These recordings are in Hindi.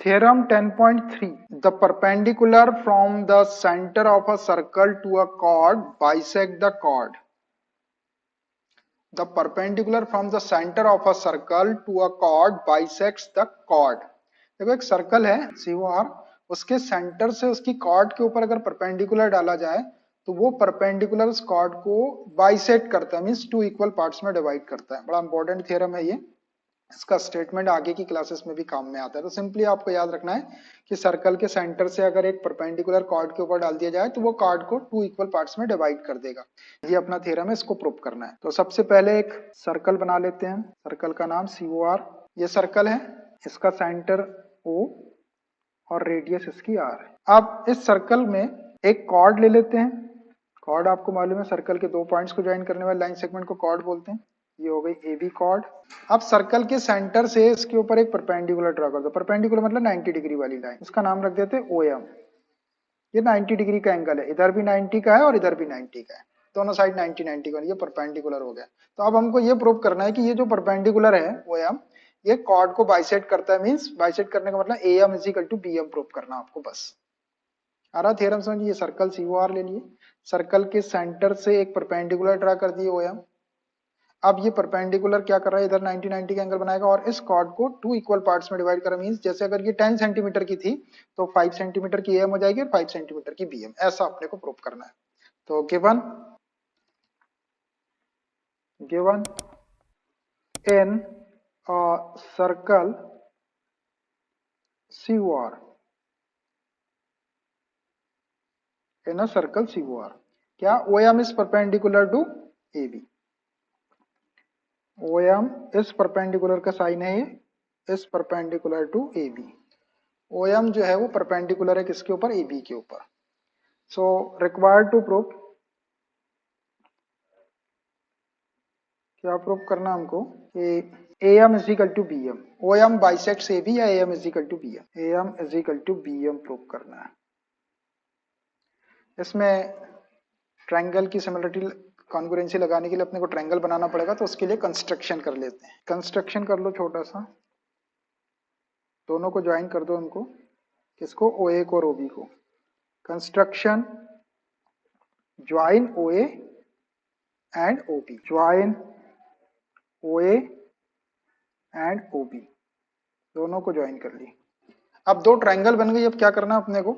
Theorem 10.3. The perpendicular from the center of a circle to a chord bisect the chord. The perpendicular from the center of a circle to a chord bisects the chord. देखो एक सर्कल है COR, उसके सेंटर से उसकी chord के ऊपर अगर परपेंडिकुलर डाला जाए तो वो परपेंडिकुलर उस chord को बाइसेक्ट करता है, मींस टू इक्वल पार्ट्स में डिवाइड करता है। बड़ा इंपॉर्टेंट थ्योरम है ये, इसका स्टेटमेंट आगे की क्लासेस में भी काम में आता है। तो सिंपली आपको याद रखना है कि सर्कल के सेंटर से अगर एक परपेंडिकुलर कॉर्ड के ऊपर डाल दिया जाए तो वो कॉर्ड को टू इक्वल पार्ट्स में डिवाइड कर देगा। ये अपना थ्योरम है, इसको प्रूव करना है। तो सबसे पहले एक सर्कल बना लेते हैं, सर्कल का नाम COR। ये सर्कल है, इसका सेंटर O और रेडियस इसकी R है। अब इस सर्कल में एक कॉर्ड ले लेते हैं। कॉर्ड आपको मालूम है सर्कल के दो पॉइंट्स को ज्वाइन करने वाले लाइन सेगमेंट को कॉर्ड बोलते हैं। ये हो गई AB कॉर्ड। अब सर्कल के सेंटर से इसके ऊपर एक परपेंडिकुलर ड्रा कर दो। परपेंडिकुलर मतलब 90 डिग्री वाली लाइन, इसका नाम रख देते हैं OM। ये 90 डिग्री का एंगल है, इधर भी 90 का है और इधर भी 90 का है, दोनों साइड 90 का, ये परपेंडिकुलर हो गया। तो अब हमको ये प्रूव करना है कि ये जो परपेंडिकुलर है OM ये कॉर्ड को बाइसेक्ट करता है, मींस बाइसेक्ट करने का मतलब AM is equal to BM prove करना आपको। बस आ रहा थ्योरम समझिए। सर्कल COR ले लिए, सर्कल के सेंटर से एक परपेंडिकुलर ड्रा कर दिए OM। अब ये परपेंडिकुलर क्या कर रहा है, इधर 90 का एंगल बनाएगा और इस कॉर्ड को टू इक्वल पार्ट्स में डिवाइड करा, मींस जैसे अगर ये 10 सेंटीमीटर की थी तो 5 सेंटीमीटर की AM हो जाएगी और 5 सेंटीमीटर की BM, ऐसा अपने को प्रूव करना है। तो given in circle COR, in a circle COR, क्या OM is perpendicular to AB। OM इस परपेंडिकुलर का साइन है, ये इस परपेंडिकुलर टू AB। OM जो है वो परपेंडिकुलर है किसके ऊपर, AB के ऊपर। सो रिक्वायर्ड टू प्रूव, क्या प्रूव करना हमको कि AM is equal to BM। OM bisects AB या AM is equal to BM, AM is equal to BM prove करना है। इसमें ट्रायंगल की सिमिलरिटी कॉन्ग्रुएंसी लगाने के लिए अपने को ट्रायंगल बनाना पड़ेगा, तो उसके लिए कंस्ट्रक्शन कर लेते हैं। कंस्ट्रक्शन कर लो छोटा सा, दोनों को ज्वाइन कर दो उनको, किसको, OA को और OB को। Construction join OA and OB, join OA and OB, दोनों को ज्वाइन कर ली। अब दो ट्रायंगल बन गई। अब क्या करना अपने को,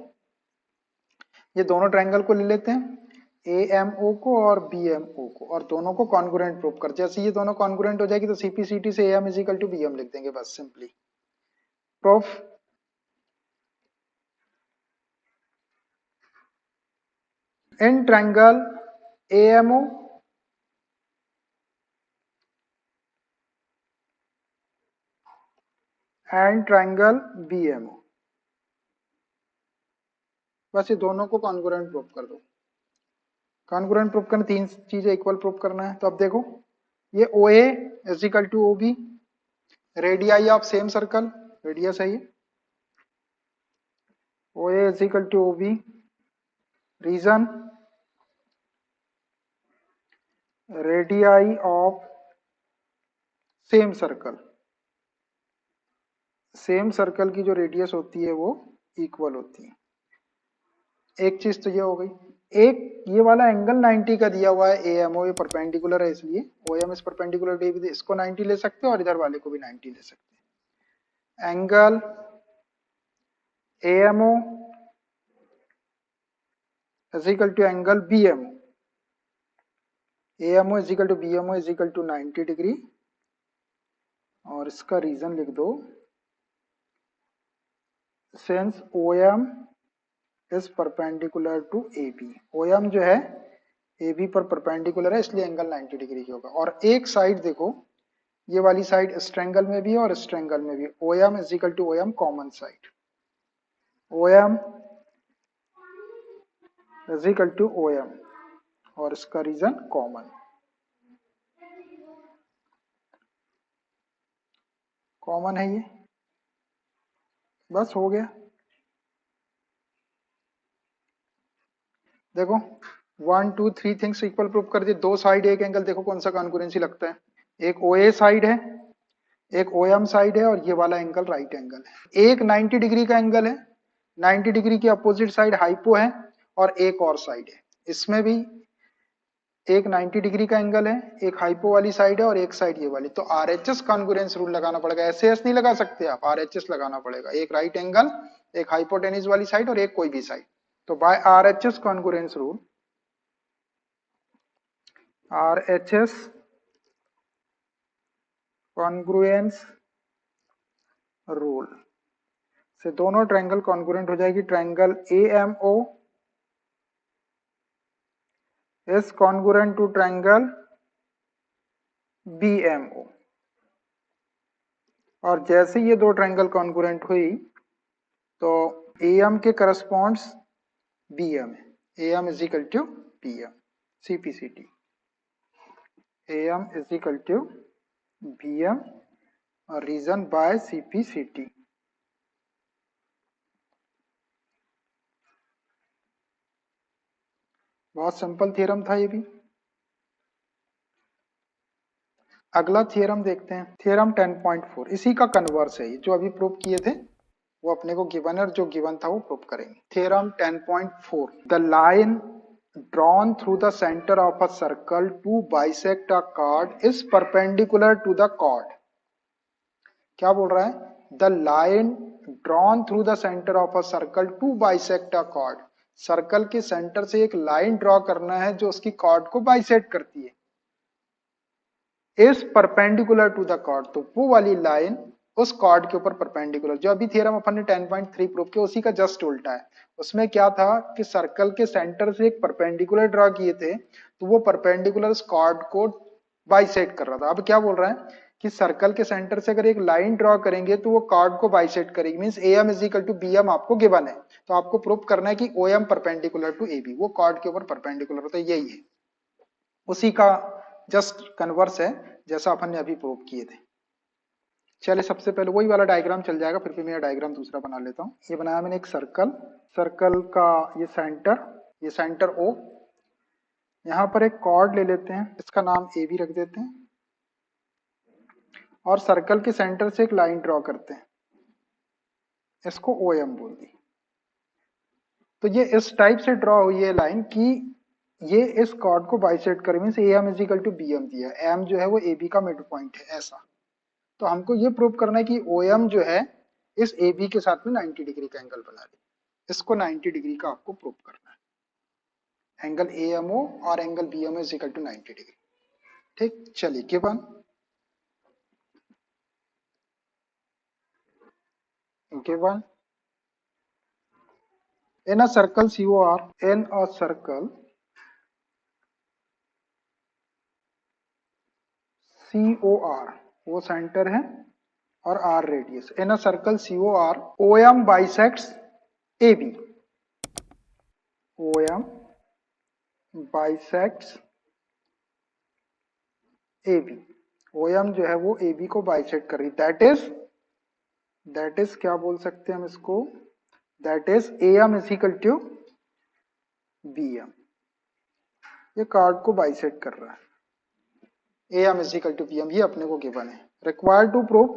ये दोनों ट्रायंगल को ले लेते हैं, AMO को और BMO को, और दोनों को कॉन्ग्रुएंट प्रूव कर। जैसे ये दोनों कॉन्ग्रुएंट हो जाएगी तो CPCT से AM is equal to BM लिख देंगे, बस simply proof. In triangle AMO and triangle BMO, बस ये दोनों को कॉन्ग्रुएंट प्रूव कर दो। कॉन्ग्रुएंट प्रूव करना, तीन चीजें इक्वल प्रूव करना है। तो अब देखो ये OA is equal to OB, radii of same circle, radius है ये, OA is equal to OB, reason radii of same circle, same circle की जो रेडियस होती है वो इक्वल होती है। एक चीज तो ये हो गई। एक ये वाला एंगल 90 का दिया हुआ है AMO, ये परपेंडिकुलर है इसलिए OM इस परपेंडिकुलर टू AB, इसको 90 ले सकते हो और इधर वाले को भी 90 ले सकते हैं। Angle AMO is equal to angle BMO, AMO is equal to BMO is equal to 90 degree, और इसका रीजन लिख दो, since OM is perpendicular to AB। OM जो है AB पर परपेंडिकुलर है इसलिए एंगल 90 डिग्री की होगा। और एक साइड देखो, ये वाली साइड इस ट्रायंगल में भी है और इस ट्रायंगल में भी, OM is equal to OM common side, OM is equal to OM, और इसका रीजन कॉमन, कॉमन है ये, बस हो गया। देखो 1 2 3 थिंग्स इक्वल प्रूव कर दिए। दो साइड एक एंगल, देखो कौन सा कॉन्ग्रुएंसी लगता है। एक OA साइड है, एक OM साइड है और ये वाला एंगल राइट एंगल है। एक 90 डिग्री का एंगल है, 90 डिग्री की अपोजिट साइड हाइपो है, और एक और साइड है इसमें भी एक 90 डिग्री का एंगल है, एक हाइपो वाली साइड है और एक साइड ये वाली। तो RHS कॉन्ग्रुएंस रूल लगाना पड़ेगा, SAS नहीं लगा सकते आप, RHS लगाना पड़ेगा। एक राइट एंगल, एक हाइपोटेन्यूज वाली साइड और एक कोई भी साइड। तो by RHS congruence rule, RHS congruence rule से दोनों ट्रायंगल कॉन्ग्रुएंट हो जाएगी। Triangle AMO is congruent to triangle BMO। और जैसे ये दो ट्रायंगल कॉन्ग्रुएंट हुई तो AM के करस्पॉन्ड्स BM है। AM is equal to BM, CPCT। AM is equal to BM और रीजन बाय CPCT। बहुत सिंपल थ्योरम था ये भी। अगला थ्योरम देखते हैं, थ्योरम 10.4, इसी का कन्वर्स है, जो अभी प्रूव किए थे वो अपने को गिवन है और जो गिवन था वो प्रूव करेंगे। Theorem 10.4, the line drawn through the center of a circle to bisect a chord is perpendicular to the chord। क्या बोल रहा है? The line drawn through the center of a circle to bisect a chord। Circle के सेंटर से एक लाइन ड्रॉ करना है जो उसकी कॉर्ड को बाइसेक्ट करती है। Is perpendicular to the chord, तो वो वाली लाइन उस कॉर्ड के ऊपर परपेंडिकुलर। जो अभी थ्योरम अपन ने 10.3 प्रूव किया उसी का जस्ट उल्टा है। उसमें क्या था कि सर्कल के सेंटर से एक परपेंडिकुलर ड्रॉ किए थे, तो वो परपेंडिकुलर उस कॉर्ड को बाइसेक्ट कर रहा था। अब क्या बोल रहा है कि सर्कल के सेंटर से अगर एक लाइन ड्रॉ करेंगे तो वो कॉर्ड को बाइसेक्ट करेगी। Means AM is equal to BM आपको गिवन है, तो आपको प्रूव करना है कि OM परपेंडिकुलर टू AB, वो कॉर्ड के ऊपर परपेंडिकुलर होता है। यही है, उसी का जस्ट कन्वर्स है जैसा अपन ने अभी प्रूव किए थे। चलिए सबसे पहले वही वाला डायग्राम चल जाएगा, फिर भी मैं डायग्राम दूसरा बना लेता हूँ। ये बनाया मैंने एक सर्कल, सर्कल का ये सेंटर O, यहाँ पर एक कॉर्ड ले लेते हैं, इसका नाम AB रख देते हैं, और सर्कल के सेंटर से एक लाइन ड्रॉ करते हैं, इसको OM बोल दी। तो ये इस टाइप से ड्रॉ हुई है लाइन कि ये इस कॉर्ड को बाइसेक्ट करे, means AM is equal to BM दिया है। M जो है वो AB का मिड पॉइंट है ऐसा। तो हमको ये प्रूव करना है कि OM जो है इस AB के साथ में 90 डिग्री का एंगल बना रही है। इसको 90 डिग्री का आपको प्रूव करना है। एंगल AMO और angle BMO is equal to 90 degree. ठीक, चलिए given in a circle COR, in a circle COR, वो सेंटर है और R radius. In a circle COR, OM bisects AB, OM bisects AB, OM जो है वो AB को बाइसेक्ट कर रही, दैट इज क्या बोल सकते हैं हम इसको, that is AM is equal to BM। ये कार्ड को बाइसेक्ट कर रहा है, AM is equal to BM, ये अपने को गिवन है। Required to prove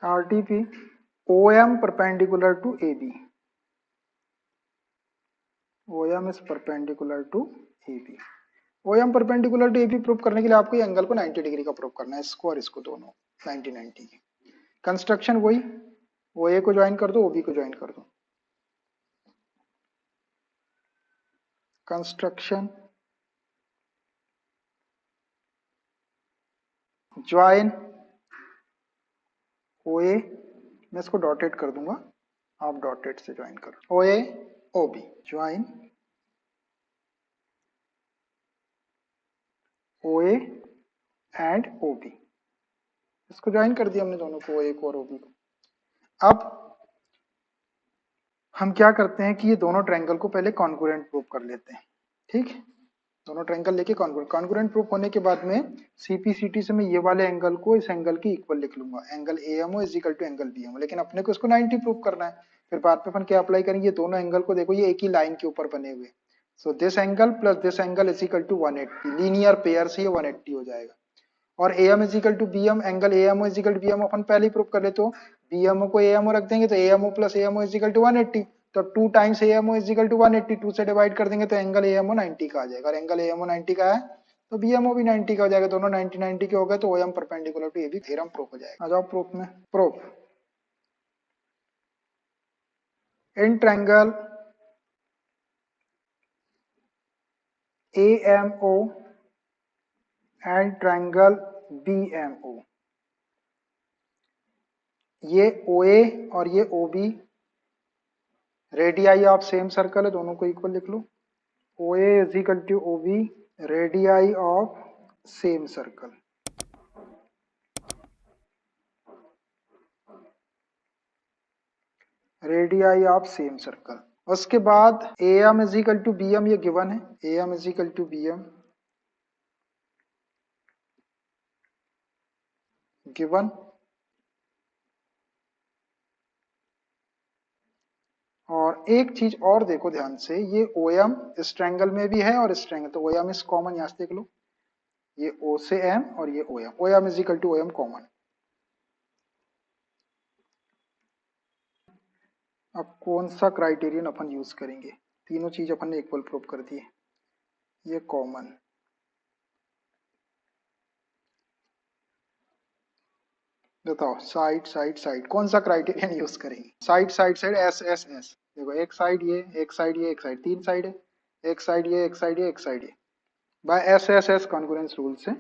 RTP, OM perpendicular to AB, OM is perpendicular to AB। OM perpendicular to AB prove करने के लिए आपको ये एंगल को 90 डिग्री का प्रूव करना है, इसको और इसको दोनों 90 की। कंस्ट्रक्शन वही, OA को ज्वाइन कर दो, OB को ज्वाइन कर दो। कंस्ट्रक्शन ज्वाइन OA, मैं इसको डॉटेड कर दूंगा, आप डॉटेड से ज्वाइन करो। OA OB join OA and OB, इसको ज्वाइन कर दिया हमने दोनों को, OA को और OB को। अब हम क्या करते हैं कि ये दोनों ट्रायंगल को पहले कॉन्ग्रुएंट प्रूव कर लेते हैं। ठीक, दोनों ट्रायंगल लेके कॉन्ग्रुएंट प्रूव होने के बाद में CPCT से मैं ये वाले एंगल को इस एंगल के इक्वल लिख लूंगा, angle AMO is equal to angle BMO। लेकिन अपने को इसको 90 प्रूव करना है, फिर बाद में अपन क्या अप्लाई करेंगे, दोनों एंगल को देखो ये एक ही लाइन के ऊपर बने हुए, so this angle plus this angle is equal to 180, linear pair से ये 180 हो जाएगा। और AM is equal to BM, angle AMO is equal to BMO अपन पहले ही प्रूव कर ले, तो BMO को AMO रख देंगे तो AMO plus AMO is equal to 180, तो 2 times AMO is equal to 180, 2 से डिवाइड कर देंगे तो एंगल AMO 90 का आ जाएगा, और एंगल AMO 90 का है तो BMO भी 90 का हो जाएगा, दोनों 90 90 के हो गए, तो OM perpendicular to AB theorem proof हो जाएगा। आ जाओ प्रूफ में। Proof in triangle AMO and triangle BMO, ये OA और ये OB radii of same circle है, दोनों को इक्वल लिख लो। OA is equal to OB radii of same circle. Radii of same circle. उसके बाद AM is equal to BM, ये गिवन है, AM is equal to BM given. और एक चीज और देखो ध्यान से, ये OM इस ट्रायंगल में भी है और इस ट्रायंगल, तो OM इज कॉमन, यहां से देख लो, ये O से M और ये OM is equal to OM common. अब कौन सा क्राइटेरियन अपन यूज करेंगे, तीनों चीज अपन ने इक्वल प्रूव कर दी है, ये कॉमन, बताओ साइड साइड साइड कौन सा क्राइटेरियन यूज करेंगे, side side side S S S, देखो एक साइड ये, एक साइड ये, एक साइड, तीन साइड है, एक साइड ये, एक साइड ये, एक साइड ये, by S S S congruence rule से,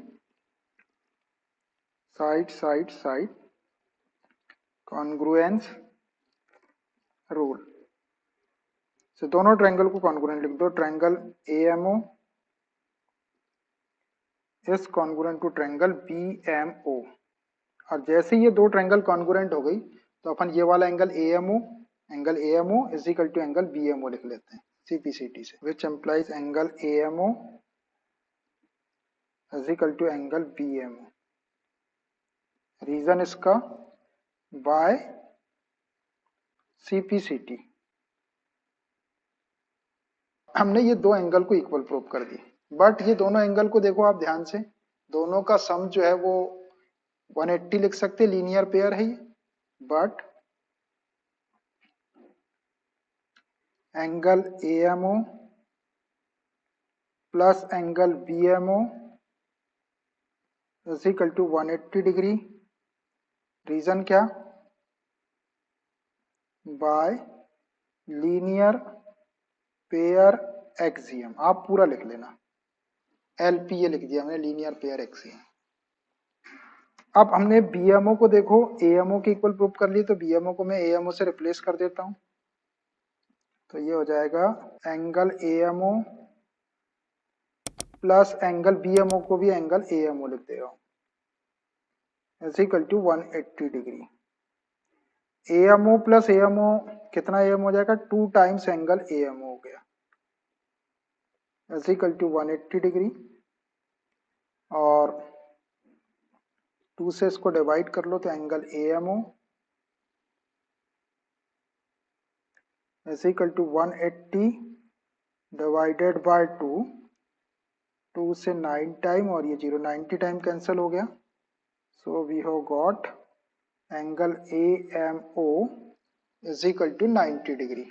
side side side congruence rule से दोनों ट्रायंगल को कॉन्ग्रुएंट लिख दो, triangle AMO is congruent to triangle BMO, और जैसे ये दो ट्रायंगल कॉन्ग्रुएंट हो गई तो अपन ये वाला angle AMO is equal to angle BMO लिख लेते हैं CPCT से, which implies angle AMO is equal to angle BMO। Reason इसका बाय CPCT, हमने ये दो एंगल को इक्वल प्रूव कर दी, बट ये दोनों एंगल को देखो आप ध्यान से, दोनों का सम जो है वो 180 लिख सकते, लीनियर पेयर है ये, but angle AMO plus angle BMO is equal to 180 degree. Reason क्या, बाय लीनियर पेयर एक्सियम, आप पूरा लिख लेना, LPA लिख दिया हमने, लीनियर पेयर एक्सियम। अब हमने BMO को देखो AMO के इक्वल प्रूव कर ली, तो BMO को मैं AMO से रिप्लेस कर देता हूं, तो ये हो जाएगा angle AMO plus angle BMO को भी एंगल AMO लिख दे रहा हूं is equal to 180 degree. AMO plus AMO कितना AM हो जाएगा, 2 टाइम्स एंगल AMO हो गया इज इक्वल टू 180 डिग्री, और 2 से इसको डिवाइड कर लो तो angle AMO is equal to 180 divided by 2, 2 से 9 टाइम और ये 0 90 टाइम कैंसिल हो गया, so we have got angle AMO is equal to 90 degree,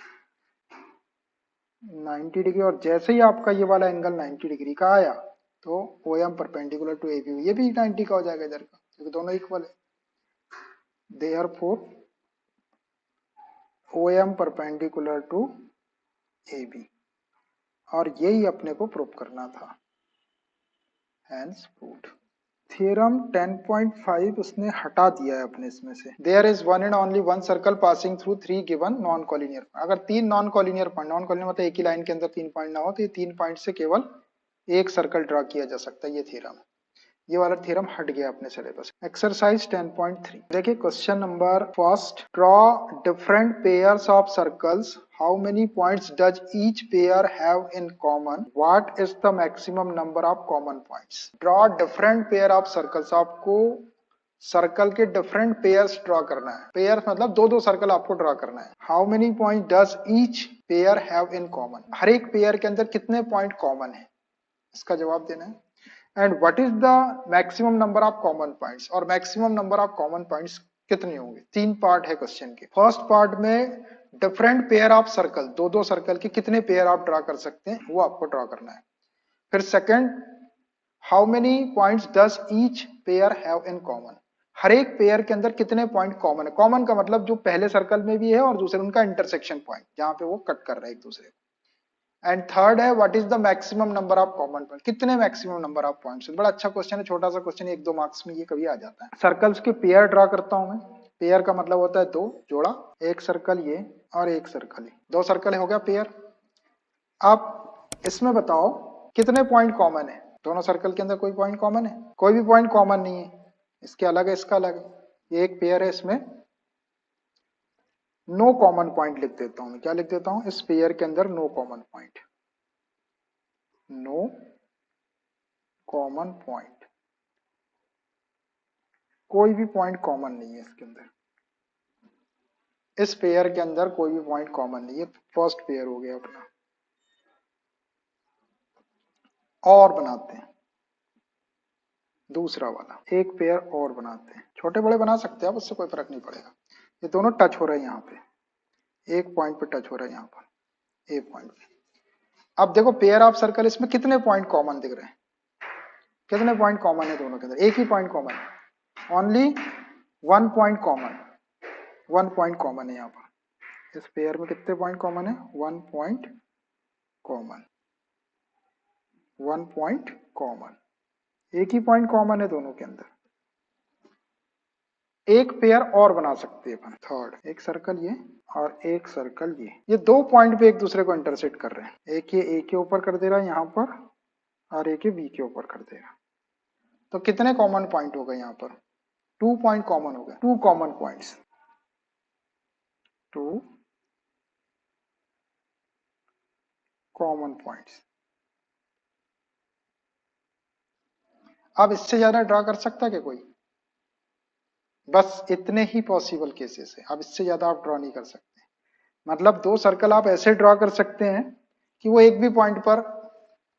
90 degree. और जैसे ही आपका ये वाला एंगल 90 डिग्री का आया तो OM परपेंडिकुलर टू AB, ये भी 90 का हो जाएगा इधर का, क्योंकि दोनों इक्वल है, therefore OM perpendicular to AB, और यही अपने को प्रूव करना था, हेंस प्रूव्ड। थ्योरम 10.5 उसने हटा दिया है अपने इसमें से, there is one and only one circle passing through 3 given non collinear, अगर 3 नॉन कॉलिनियर मतलब एक ही लाइन के अंदर 3 पॉइंट ना हो तो ये 3 पॉइंट से केवल एक सर्कल ड्रा किया जा सकता है, ये थ्योरम, ये वाला थ्योरम हट गया अपने सिलेबस। एक्सरसाइज 10.3 देखिए, question number first, draw different pairs of circles, how many points does each pair have in common, what is the maximum number of common points. Draw different pair of circles, आपको सर्कल के डिफरेंट पेयर्स ड्रॉ करना है, पेयर मतलब दो दो सर्कल आपको ड्रॉ करना है। How many point does each pair have in common, हर एक पेयर के अंदर कितने पॉइंट कॉमन है, इसका जवाब देना है। And what is the maximum number of common points, और maximum number of common points कितने होंगे। तीन पार्ट है क्वेश्चन के। फर्स्ट पार्ट में डिफरेंट पेयर ऑफ सर्कल, दो दो सर्कल के कितने पेयर आप ड्रा कर सकते हैं वो आपको ड्रा करना है। फिर second, how many points does each pair have in common, हर एक पेयर के अंदर कितने पॉइंट कॉमन है। कॉमन का मतलब जो पहले सर्कल में भी है और दूसरे उनका इंटरसेक्शन पॉइंट जहां पे वो कट कर रहे हैं एक दूसरे को। एंड थर्ड है what is the maximum number of common point, कितने मैक्सिमम नंबर ऑफ पॉइंट्स। बड़ा अच्छा क्वेश्चन है, छोटा सा क्वेश्चन, एक दो मार्क्स में ये कभी आ जाता है। सर्कल्स के पेयर ड्रा करता हूं मैं। पेयर का मतलब होता है दो जोड़ा, एक सर्कल ये और एक सर्कल ये, दो सर्कल हो गया पेयर। आप इसमें बताओ कितने पॉइंट कॉमन है। दोनों सर्कल के अंदर कोई पॉइंट कॉमन है, कोई भी पॉइंट कॉमन नहीं है, इसके अलग है इसका अलग है। ये एक पेयर है, इसमें नो कॉमन पॉइंट लिख देता हूं मैं। क्या लिख देता हूं, इस पेयर के अंदर no common point, no common point, कोई भी पॉइंट कॉमन नहीं है इसके अंदर, इस पेयर के अंदर कोई भी पॉइंट कॉमन नहीं है। फर्स्ट पेयर हो गया अपना। और बनाते हैं दूसरा वाला, एक पेयर और बनाते हैं, छोटे बड़े बना सकते हैं आप, उससे कोई फर्क नहीं पड़ेगा। ये दोनों टच हो रहे हैं यहाँ पे, एक पॉइंट पे टच हो रहा है यहाँ पर, एक पॉइंट पे। अब देखो पेयर ऑफ सर्कल, इसमें कितने पॉइंट कॉमन दिख रहे हैं, कितने पॉइंट कॉमन है दोनों के अंदर, एक ही पॉइंट कॉमन है, only one point common, one point common है यहाँ पर। इस पेयर में कितने पॉइंट कॉमन है, one point common, one point common, एक ही पॉइंट कॉमन है दोनों के अंदर। एक पेयर और बना सकते हैं अपन, थर्ड, एक सर्कल ये और एक सर्कल ये दो पॉइंट पे एक दूसरे को इंटरसेक्ट कर रहे हैं। एक ये ए के ऊपर कर दे रहा है यहाँ पर, और एक ये बी के ऊपर कर दे रहा। तो कितने कॉमन पॉइंट हो गए यहाँ पर, टू पॉइंट कॉमन हो गए, two common points, two common points. अब इससे ज्यादा ड्रा कर सकता है क्या कोई, बस इतने ही पॉसिबल केसेस है, अब इससे ज्यादा आप ड्रॉ नहीं कर सकते। मतलब दो सर्कल आप ऐसे ड्रॉ कर सकते हैं कि वो एक भी पॉइंट पर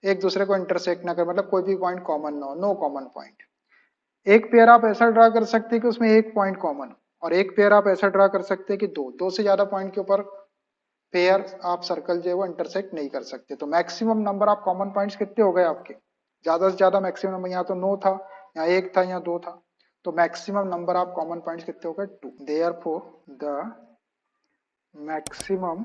एक दूसरे को इंटरसेक्ट ना कर, मतलब कोई भी पॉइंट कॉमन ना हो, नो कॉमन पॉइंट। एक पेयर आप ऐसा ड्रा कर सकते हैं कि उसमें एक पॉइंट कॉमन, और एक पेयर आप ऐसा ड्रा कर सकते हैं कि दो, दो से ज्यादा पॉइंट के ऊपर पेयर आप सर्कल जो है वो इंटरसेक्ट नहीं कर सकते। तो maximum number of common points कितने हो गए आपके, ज्यादा से ज्यादा मैक्सिमम नंबर, यहाँ तो नो था, यहाँ एक था, यहाँ दो था, तो maximum number of common points कितने हो गए, two. Therefore the maximum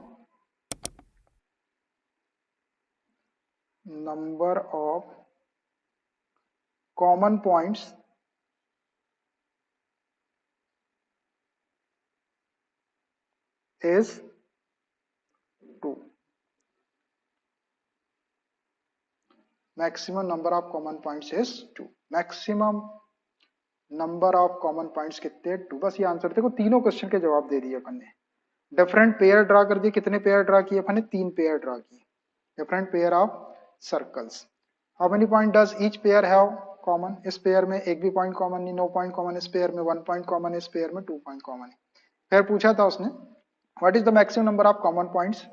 number of common points is 2. Maximum number of common points is 2. Maximum number of common points कितने, 2। बस ये आंसर, देखो तीनों क्वेश्चन के जवाब दे दिए अपन ने। डिफरेंट पेयर ड्रा कर दिए, कितने पेयर ड्रा किए अपन ने, तीन पेयर ड्रा किए, different pair of circles. How many point does each pair have common, इस पेयर में एक भी पॉइंट कॉमन नहीं, नो पॉइंट कॉमन, इस पेयर में वन पॉइंट कॉमन, इस पेयर में टू पॉइंट कॉमन है। फिर पूछा था उसने what is the maximum number of common points,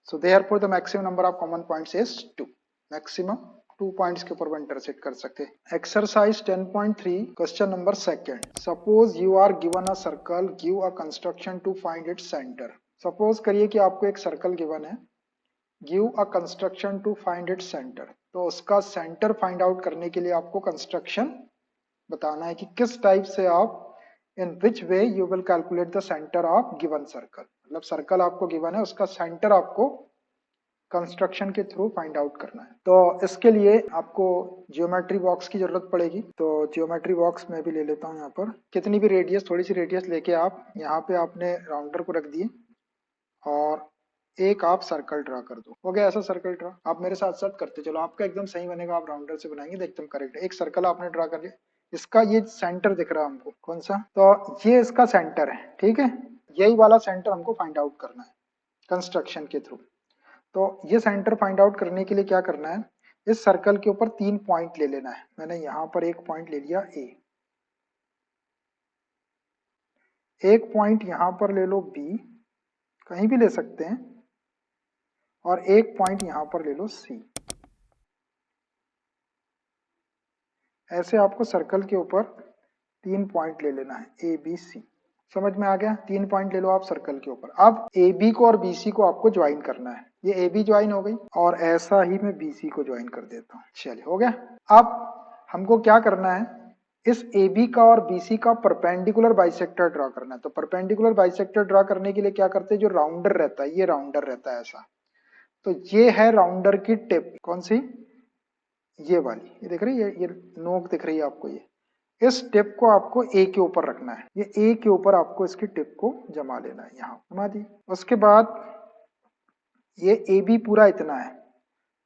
so therefore the maximum number of common points is 2। Maximum 2 points के ऊपर वो इंटरसेक्ट कर सकते हैं। Exercise 10.3 question number second, suppose you are given a circle, give a construction to find its centre. Suppose करिए कि आपको एक सर्कल गिवन है, give a construction to find its centre, तो उसका सेंटर फाइंड आउट करने के लिए आपको कंस्ट्रक्शन बताना है कि किस टाइप से आप, in which way you will calculate the centre of given circle. मतलब सर्कल आपको गिवन है, उसका सेंटर आपको कंस्ट्रक्शन के थ्रू फाइंड आउट करना है। तो इसके लिए आपको जियोमेट्री बॉक्स की जरूरत पड़ेगी, तो जियोमेट्री बॉक्स मैं भी ले लेता हूँ। यहाँ पर कितनी भी रेडियस, थोड़ी सी रेडियस लेके आप यहाँ पे आपने राउंडर को रख दिए और एक आप सर्कल ड्रा कर दो, हो गया ऐसा सर्कल ड्रा। आप मेरे साथ साथ करते चलो, आपका एकदम सही बनेगा, आप राउंडर से बनाएंगे तो एकदम करेक्ट है। एक सर्कल आपने ड्रा कर लिया, इसका ये सेंटर दिख रहा है हमको, कौन सा, तो ये इसका सेंटर है, ठीक है, यही वाला सेंटर हमको फाइंड आउट करना है कंस्ट्रक्शन के थ्रू। तो ये सेंटर फाइंड आउट करने के लिए क्या करना है, इस सर्कल के ऊपर 3 पॉइंट ले लेना है। मैंने यहाँ पर एक पॉइंट ले लिया ए, एक पॉइंट यहाँ पर ले लो बी, कहीं भी ले सकते हैं, और एक पॉइंट यहाँ पर ले लो सी। ऐसे आपको सर्कल के ऊपर 3 पॉइंट ले लेना है, ए बी सी। समझ में आ गया? 3 पॉइंट ले लो आप सर्कल के ऊपर। अब ए बी को और बी सी को आपको ज्वाइन करना है। ये ए बी ज्वाइन हो गई और ऐसा ही मैं बी सी को ज्वाइन कर देता हूँ। चलिए हो गया। अब हमको क्या करना है, इस ए बी का और बी सी का परपेंडिकुलर बाइसेक्टर ड्रॉ करना है। तो परपेंडिकुलर बाइसेक्टर ड्रॉ करने के लिए क्या करते हैं, जो राउंडर रहता है, ये राउंडर रहता है ऐसा, तो ये है राउंडर की टिप। कौन सी? ये वाली, ये दिख रही है, ये नोक दिख रही है आपको। ये इस टिप को आपको ए के ऊपर रखना है। ये ए के ऊपर आपको इसकी टिप को जमा लेना है, यहाँ जमा दी। उसके बाद ये ए बी पूरा इतना है,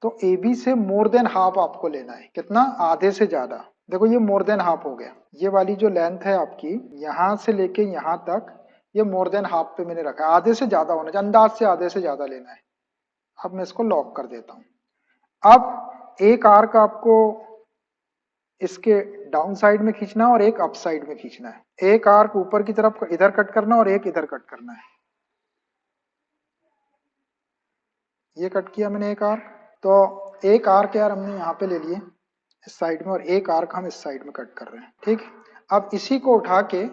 तो ए बी से मोर देन हाफ आपको लेना है। कितना? आधे से ज्यादा। देखो ये मोर देन हाफ हो गया। ये वाली जो लेंथ है आपकी यहां से लेके यहां तक, ये मोर देन हाफ पे मैंने रखा है। आधे से ज्यादा होना चाहिए, अंदाज से आधे से ज्यादा लेना है। अब मैं इसको लॉक कर देता हूं। अब एक आर्क आपको इसके डाउन साइड में खींचना है और एक अप साइड में खींचना है। एक आर्क ऊपर की तरफ इधर कट करना और एक इधर कट करना है। ये कट किया मैंने एक आर्क। तो एक आर्क यार हमने यहाँ पे ले लिए इस साइड में और एक आर्क हम इस साइड में कट कर रहे हैं। ठीक, अब इसी को उठा के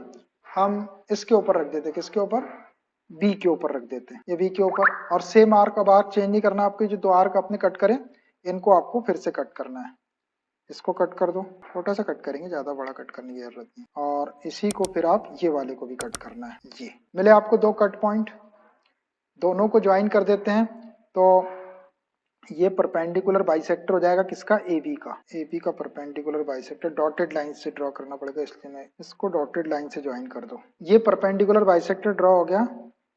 हम इसके ऊपर रख देते हैं। किसके ऊपर? बी के ऊपर रख देते हैं, ये बी के ऊपर। और सेम आर्क, अब आर्क चेंज नहीं करना आपके, जो दो आर्क आपने कट करे इनको आपको फिर से कट करना है। इसको कट कर दो, छोटा सा कट करेंगे, ज्यादा बड़ा कट करने की जरूरत नहीं। और इसी को फिर आप ये वाले को भी कट करना है। ये मिले आपको दो कट पॉइंट, दोनों को ज्वाइन कर देते हैं। तो ये परपेंडिकुलर बाइसेक्टर हो जाएगा किसका? ए बी का। ए बी का परपेंडिकुलर बाइसेक्टर डॉटेड लाइन से ड्रॉ करना पड़ेगा, इसलिए मैं इसको डॉटेड लाइन से ज्वाइन कर दो। ये परपेंडिकुलर बाइसेक्टर ड्रॉ हो गया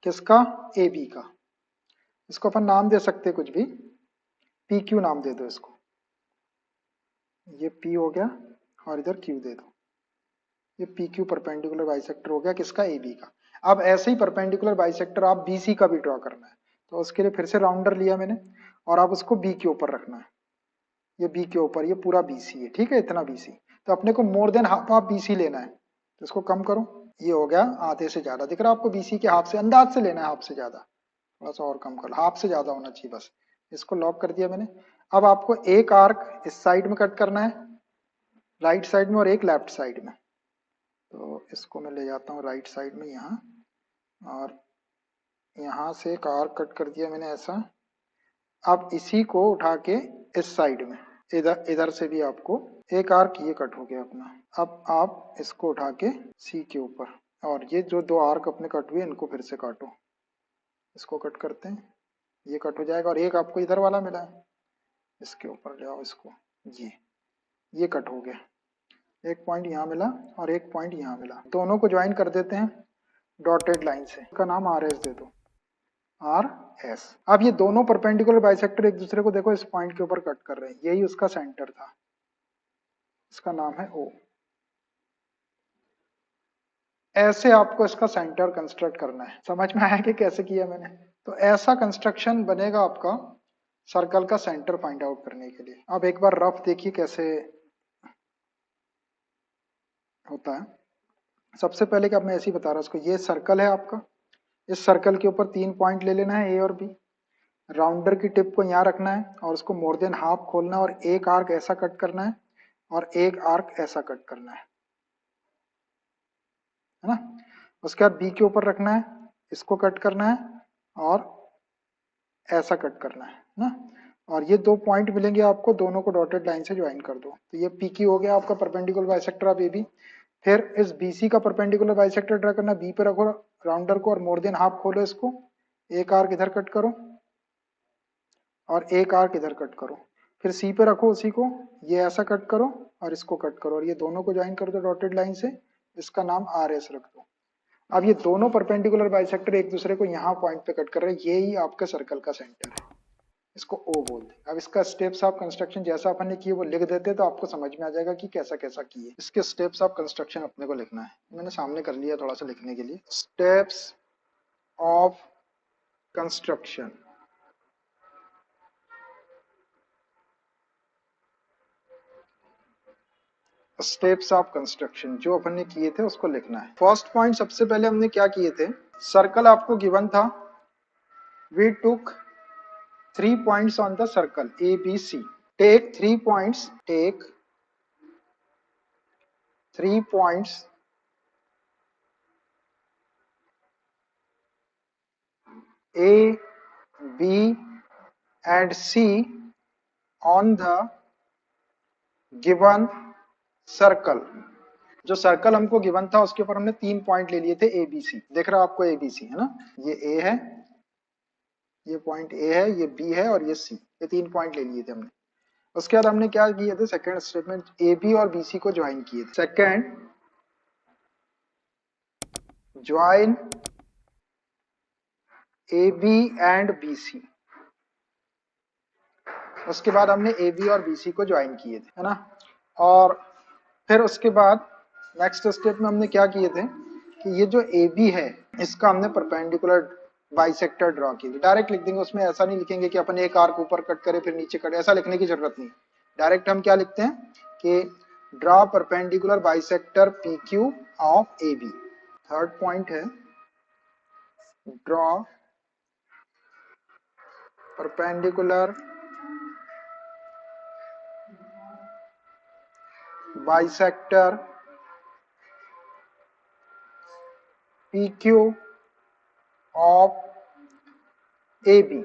किसका? ए बी का। इसको अपन नाम दे सकते कुछ भी, पी क्यू नाम दे दो इसको। ये पी हो गया और इधर क्यू दे दो। ये पी क्यू परपेंडिकुलर बाइसेक्टर हो गया किसका? ए बी का। अब ऐसे ही परपेंडिकुलर बाइसेक्टर आप बी सी का भी ड्रॉ करना है। तो उसके लिए फिर से राउंडर लिया मैंने और आप उसको बी के ऊपर रखना है। ये बी के ऊपर, ये पूरा बी सी है। ठीक है, इतना बी सी। तो अपने को more than half of B C लेना है, तो इसको कम करो। ये हो गया आधे से ज्यादा, दिख रहा है आपको? बी सी के हाफ से, अंदाज से लेना है, हाफ से ज्यादा। थोड़ा सा और कम कर लो, हाफ से ज्यादा होना चाहिए बस। इसको लॉक कर दिया मैंने। अब आपको एक आर्क इस साइड में कट करना है, राइट साइड में, और एक लेफ्ट साइड में। तो इसको मैं ले जाता हूँ राइट साइड में यहाँ, और यहाँ से एक आर्क कट कर दिया मैंने ऐसा। अब इसी को उठा के इस साइड में, इधर इधर से भी आपको एक आर्क ये कट हो गया अपना। अब आप इसको उठा के सी के ऊपर, और ये जो दो आर्क अपने कट हुए इनको फिर से काटो। इसको कट करते हैं, ये कट हो जाएगा। और एक आपको इधर वाला मिला है, इसके ऊपर ले आओ इसको। ये कट हो गया। एक पॉइंट यहाँ मिला और एक पॉइंट यहाँ मिला, दोनों को ज्वाइन कर देते हैं डॉटेड लाइन से। इसका नाम आर एस दे दो, आर एस। अब ये दोनों परपेंडिकुलर बाइसेक्टर एक दूसरे को देखो इस पॉइंट के ऊपर कट कर रहे हैं, यही उसका सेंटर था, इसका नाम है ओ। ऐसे आपको इसका सेंटर कंस्ट्रक्ट करना है। समझ में आया कि कैसे किया मैंने? तो ऐसा कंस्ट्रक्शन बनेगा आपका सर्कल का सेंटर फाइंड आउट करने के लिए। अब एक बार रफ देखिए कैसे होता है। सबसे पहले क्या मैं ऐसे ही बता रहा हूं उसको, ये सर्कल है आपका, इस सर्कल के ऊपर 3 पॉइंट ले लेना है, ए और बी। राउंडर की टिप को यहाँ रखना है और उसको मोर देन हाफ खोलना है, और एक आर्क ऐसा कट करना है और एक आर्क ऐसा कट करना है ना। उसके बाद बी के ऊपर रखना है, इसको कट करना है और ऐसा कट करना है ना। और ये दो पॉइंट मिलेंगे आपको, दोनों को डॉटेड लाइन से ज्वाइन कर दो। तो ये पी क्यू हो गया आपका perpendicular bisector of A B. फिर इस बी सी का परपेंडिकुलर बाइसेक्टर ड्रा करना, बी पे रखो राउंडर को और मोर देन हाफ खोलो इसको, एक आर्क इधर कट करो और एक आर्क इधर कट करो। फिर सी पे रखो उसी को, ये ऐसा कट करो और इसको कट करो, और ये दोनों को ज्वाइन कर दो डॉटेड लाइन से। इसका नाम आर एस रख दो। अब ये दोनों परपेंडिकुलर बाइसेक्टर एक दूसरे को यहाँ पॉइंट पे कट कर रहे हैं, ये ही आपका सर्कल का सेंटर है, इसको ओ बोल दे। अब इसका स्टेप्स ऑफ कंस्ट्रक्शन जैसा अपन ने किए वो लिख देते तो आपको समझ में आ जाएगा कि कैसा कैसा किए। इसके स्टेप्स ऑफ कंस्ट्रक्शन अपने को लिखना है, मैंने सामने कर लिया थोड़ा सा लिखने के लिए। Steps of construction, steps of construction जो अपन ने किए थे उसको लिखना है। फर्स्ट पॉइंट, सबसे पहले हमने क्या किए थे, सर्कल आपको गिवन था, we took 3 points on the circle A B C, take 3 points, take 3 points A, B and C on the given circle। जो सर्कल हमको गिवन था उसके ऊपर हमने 3 पॉइंट ले लिए थे ए बी सी। देख रहा हो आपको ए बी सी है ना, ये ए है, ये पॉइंट ए है, ये बी है और ये सी, ये 3 पॉइंट ले लिए थे हमने। उसके बाद हमने क्या किए थे, सेकंड स्टेटमेंट ए बी और बी सी को ज्वाइन किए थे। Second, join A B and B C. उसके बाद हमने ए बी और बी सी को ज्वाइन किए थे, है ना। और फिर उसके बाद नेक्स्ट स्टेप में हमने क्या किए थे कि ये जो ए बी है इसका हमने परपेंडिकुलर बाइसेक्टर ड्रॉ किए थे। डायरेक्ट लिख देंगे, उसमें ऐसा नहीं लिखेंगे कि अपन एक आर्क ऊपर कट करें फिर नीचे कट, ऐसा लिखने की जरूरत नहीं। डायरेक्ट हम क्या लिखते हैं कि draw perpendicular bisector P Q of A B. Third point है draw perpendicular bisector P Q of A B.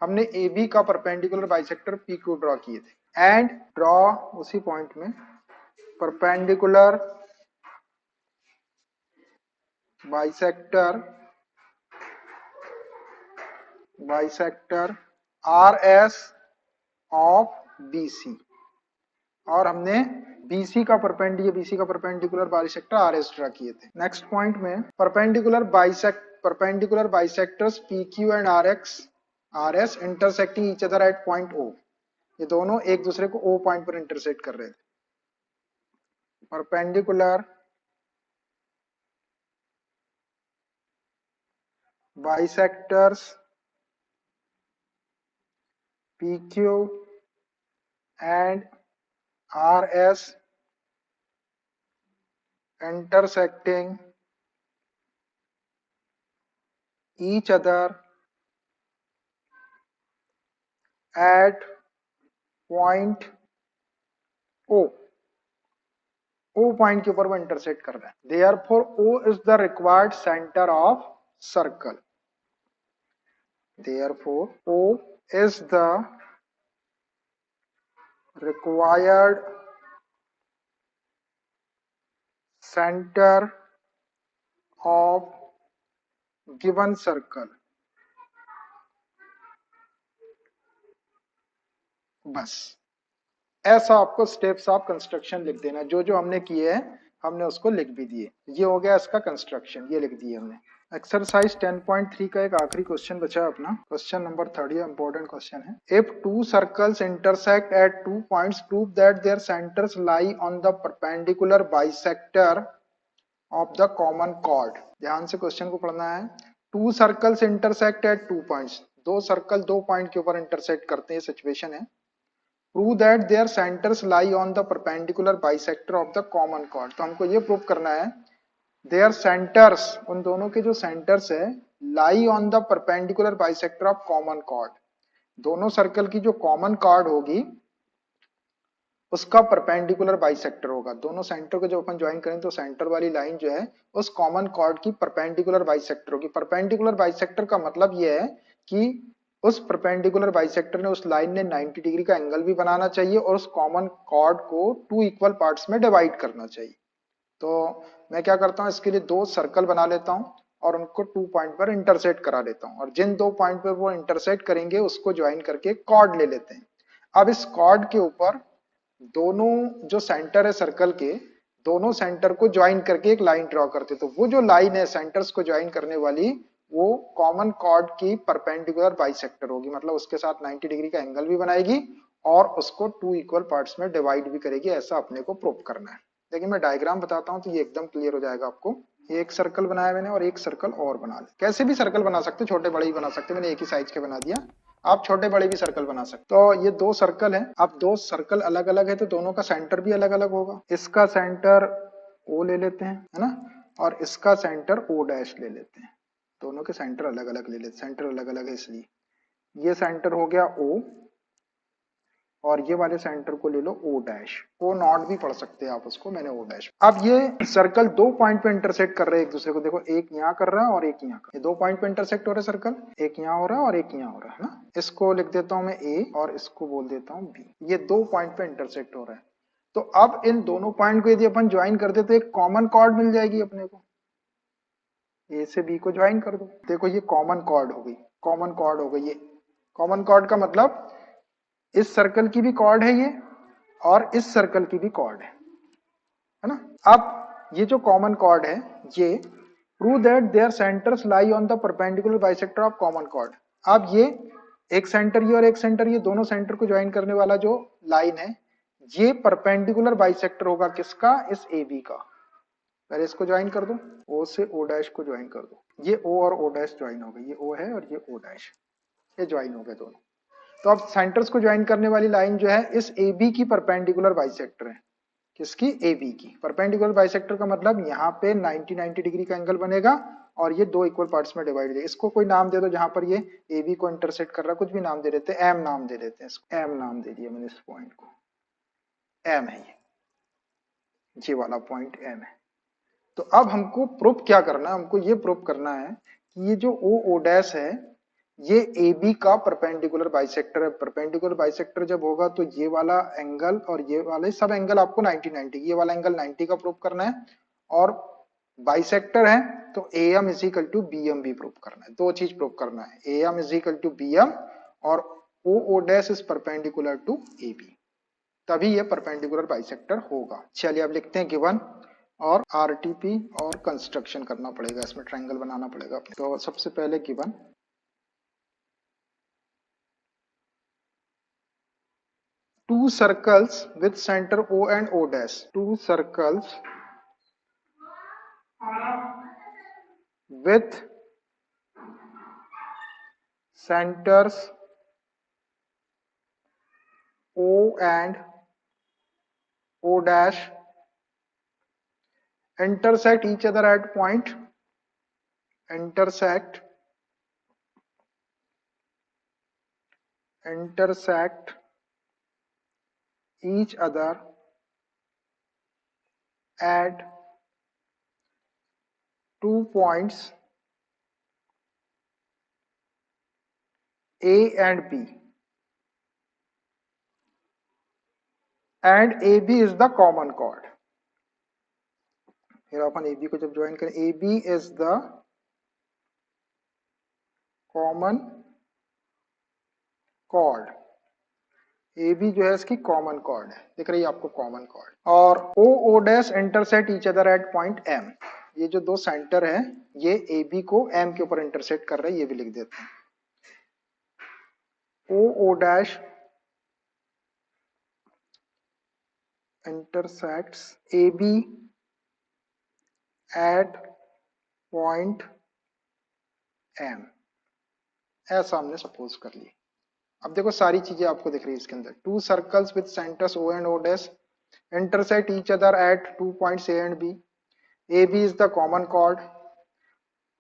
हमने ए बी का perpendicular bisector P Q draw किए थे। एंड ड्रॉ, उसी पॉइंट में, perpendicular bisector R S of B C. और हमने BC का perpendicular bisector R S draw किए थे। नेक्स्ट पॉइंट में perpendicular bisectors P Q and R S intersecting each other at point O। ये दोनों एक दूसरे को O पॉइंट पर इंटरसेक्ट कर रहे थे। Perpendicular bisectors P Q and R S intersecting each other at point O। O point के ऊपर वो इंटरसेक्ट कर रहे हैं। Therefore O is the required center of circle। Therefore O is the required center of given circle। बस ऐसा आपको स्टेप्स ऑफ कंस्ट्रक्शन लिख देना। जो जो हमने किए हैं हमने उसको लिख भी दिए। ये हो गया इसका कंस्ट्रक्शन, ये लिख दिए हमने। एक्सरसाइज 10.3 का एक आखिरी क्वेश्चन बचा है अपना, क्वेश्चन नंबर 30। इंपॉर्टेंट क्वेश्चन है। If two circles intersect at 2 points prove that there centres lie on the perpendicular bisector of the common chord. ध्यान से क्वेश्चन को पढ़ना है। To circles intersect at 2 points, दो सर्कल 2 पॉइंट के ऊपर इंटरसेक्ट करते हैं, सिचुएशन है। Prove that there centres lie on the perpendicular bisector of the common chord. तो हमको ये प्रूव करना है देयर सेंटर्स, उन दोनों के जो सेंटर्स है, lie on the perpendicular bisector of common chord. दोनों सर्कल की जो कॉमन कॉर्ड होगी उसका परपेंडिकुलर बाइसेक्टर होगा। दोनों सेंटर को जब अपन ज्वाइन करें तो सेंटर वाली लाइन जो है उस कॉमन कॉर्ड की परपेंडिकुलर बाइसेक्टर होगी। परपेंडिकुलर बाइसेक्टर का मतलब ये है कि उस परपेंडिकुलर बाइसेक्टर ने, उस लाइन ने 90 डिग्री का एंगल भी बनाना चाहिए और उस कॉमन कॉर्ड को 2 इक्वल पार्ट्स में डिवाइड करना चाहिए। तो मैं क्या करता हूँ, इसके लिए 2 सर्कल बना लेता हूँ और उनको 2 पॉइंट पर इंटरसेक्ट करा लेता हूँ, और जिन 2 पॉइंट पर वो इंटरसेक्ट करेंगे उसको ज्वाइन करके कॉर्ड ले लेते हैं। अब इस कॉर्ड के ऊपर दोनों जो सेंटर है सर्कल के, दोनों सेंटर को ज्वाइन करके एक लाइन ड्रॉ करते। तो वो जो लाइन है सेंटर्स को ज्वाइन करने वाली, वो कॉमन कॉर्ड की परपेंडिकुलर बाइसेक्टर होगी, मतलब उसके साथ 90 डिग्री का एंगल भी बनाएगी और उसको 2 इक्वल पार्ट्स में डिवाइड भी करेगी। ऐसा अपने को प्रूव करना है। देखिए मैं डायग्राम बताता हूँ तो ये एकदम क्लियर हो जाएगा आपको। ये एक सर्कल बनाया मैंने और एक सर्कल और बना ले। कैसे भी सर्कल बना सकते, छोटे बड़े ही बना सकते, मैंने एक ही साइज के बना दिया। आप छोटे बड़े भी सर्कल बना सकते। तो ये 2 सर्कल हैं। अब 2 सर्कल अलग अलग है तो दोनों का सेंटर भी अलग अलग होगा। इसका सेंटर O ले लेते हैं, है ना, और इसका सेंटर O डैश ले लेते हैं। दोनों के सेंटर अलग अलग ले लेते, सेंटर अलग अलग है इसलिए। ये सेंटर हो गया O और ये वाले सेंटर को ले लो ओ डैश, ओ नॉट भी पढ़ सकते हैं आप उसको, मैंने ओ डैश। अब ये सर्कल दो पॉइंट पे इंटरसेक्ट कर रहे हैं एक दूसरे को, देखो एक यहाँ कर रहा है और एक यहाँ कर, ये दो पॉइंट पे इंटरसेक्ट हो रहे हैं सर्कल, एक यहाँ हो रहा है और एक यहाँ हो रहा है ना। इसको लिख देता हूँ मैं ए और इसको बोल देता हूँ बी, ये दो पॉइंट पे इंटरसेक्ट हो रहा है। तो अब इन दोनों पॉइंट को यदि अपन ज्वाइन कर दे तो एक कॉमन कॉर्ड मिल जाएगी अपने को, ए से बी को ज्वाइन कर दो, देखो ये कॉमन कॉर्ड हो गई, कॉमन कॉर्ड हो गई। ये कॉमन कॉर्ड का मतलब इस सर्कल की भी कॉर्ड है ये और इस सर्कल की भी कॉर्ड है ना। अब ये जो कॉमन कॉर्ड है ये prove that there centres lie on the perpendicular bisector of common chord. अब ये एक सेंटर ये और एक सेंटर ये दोनों सेंटर को ज्वाइन करने वाला जो लाइन है ये परपेंडिकुलर बाइसेक्टर होगा किसका, इस ए बी का। पहले इसको ज्वाइन कर दो, ओ से ओ डैश को ज्वाइन कर दो, ये ओ और ओ डैश ज्वाइन हो गए, ये ओ है और ये ओ डैश, ये ज्वाइन हो गए दोनों। तो अब सेंटर्स को ज्वाइन करने वाली लाइन जो है इस ए बी की परपेंडिकुलर बाइसेक्टर है, किसकी, ए बी की। परपेंडिकुलर बाइसेक्टर का मतलब यहाँ पे 90 डिग्री का एंगल बनेगा और ये दो इक्वल पार्ट्स में डिवाइड है। इसको कोई नाम दे दो जहां पर ये ए बी को इंटरसेक्ट कर रहा है, कुछ भी नाम दे देते हैं, एम नाम दे देते हैं इसको, एम नाम दे दिया मैंने इस पॉइंट को, एम है ये वाला पॉइंट एम है। तो अब हमको प्रूफ क्या करना है, हमको ये प्रूफ करना है कि ये जो ओ ओ डैश है ये ए बी का परपेंडिकुलर बाइसेक्टर है। परपेंडिकुलर बाइसेक्टर जब होगा तो ये वाला एंगल और ये वाले सब एंगल आपको 90 ये वाला एंगल 90 का प्रूफ करना है, और बाइसेक्टर है तो A M is equal to B M भी प्रूफ करना है। दो चीज प्रूफ करना है, A M is equal to B M और O O dash is perpendicular to A B, तभी ये परपेंडिकुलर बाइसेक्टर होगा। चलिए अब लिखते हैं गिवन और आरटीपी और कंस्ट्रक्शन करना पड़ेगा, इसमें ट्रायंगल बनाना पड़ेगा अपने। तो सबसे पहले given two circles with center O and O dash, two circles with centers O and O dash intersect each other at point, intersect each other at 2 points A and B, and AB is the common chord। फिर अपन AB को जब ज्वाइन करें, AB is the common chord, AB जो है इसकी कॉमन कॉर्ड है, दिख रही है आपको कॉमन कॉर्ड। और O O dash intersect each other at point M, ये जो दो सेंटर है ये AB को M के ऊपर इंटरसेक्ट कर रहे हैं, ये भी लिख देते हैं। O O dash intersects AB at point M, ऐसा हमने सपोज कर लिया। अब देखो सारी चीजें आपको दिख रही है इसके अंदर, to circles with centres O and O dash intersect each other at 2 points A and B, AB is the common chord,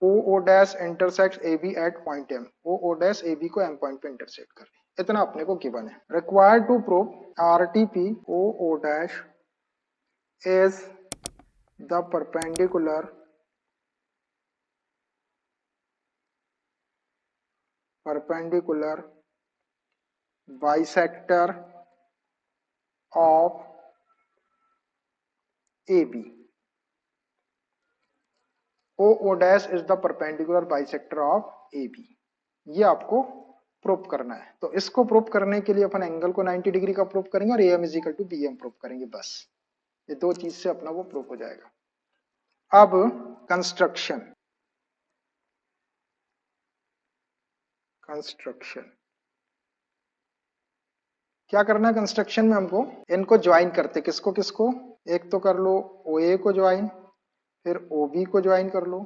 O O dash intersects AB at point M, O O dash AB को M पॉइंट पे इंटरसेक्ट कर रही है। इतना अपने को गिवन है। Required to prove RTP O O dash is the perpendicular bisector of AB, O O dash is the perpendicular bisector of AB, ये आपको प्रूफ करना है। तो इसको प्रूफ करने के लिए अपन एंगल को 90 डिग्री का प्रूफ करेंगे और AM is equal to BM proof करेंगे, बस ये दो चीज से अपना वो प्रूफ हो जाएगा। अब कंस्ट्रक्शन क्या करना है, कंस्ट्रक्शन में हमको इनको ज्वाइन करते, किसको किसको, एक तो कर लो OA को ज्वाइन, फिर OB को ज्वाइन कर लो,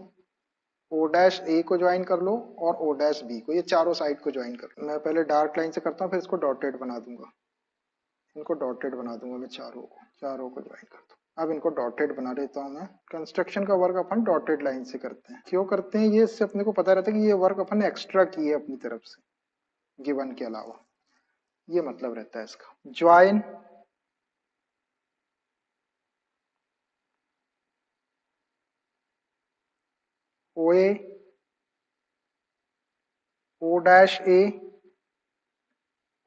O डैश A को ज्वाइन कर लो और O डैश B को, ये चारों साइड को ज्वाइन कर लो। मैं पहले डार्क लाइन से करता हूँ फिर इसको डॉटेड बना दूंगा, इनको डॉटेड बना दूंगा मैं, चारों को ज्वाइन कर दूँ। अब इनको डॉटेड बना देता हूँ मैं। कंस्ट्रक्शन का वर्क अपन डॉटेड लाइन से करते हैं, क्यों करते हैं ये, इससे अपने को पता रहता है कि ये वर्क अपन ने एक्स्ट्रा की है अपनी तरफ से गिवन के अलावा। ये मतलब रहता है इसका। Join O A, O dash A,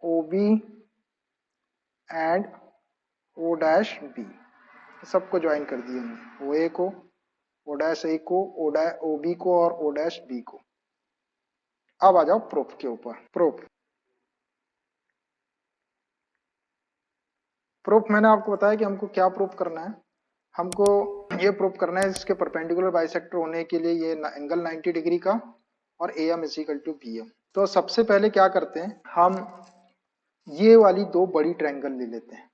O B and O dash B, सबको ज्वाइन कर दिया हमने, ओ ए को, ओ डैश ए को, ओ बी को और ओ डैश बी को। अब आ जाओ प्रूफ के ऊपर। प्रूफ मैंने आपको बताया कि हमको क्या प्रूफ करना है। हमको ये प्रूफ करना है इसके परपेंडिकुलर बाइसेक्टर होने के लिए ये एंगल 90 डिग्री का और A M is equal to B M. तो सबसे पहले क्या करते हैं, हम ये वाली दो बड़ी ट्रायंगल ले लेते हैं,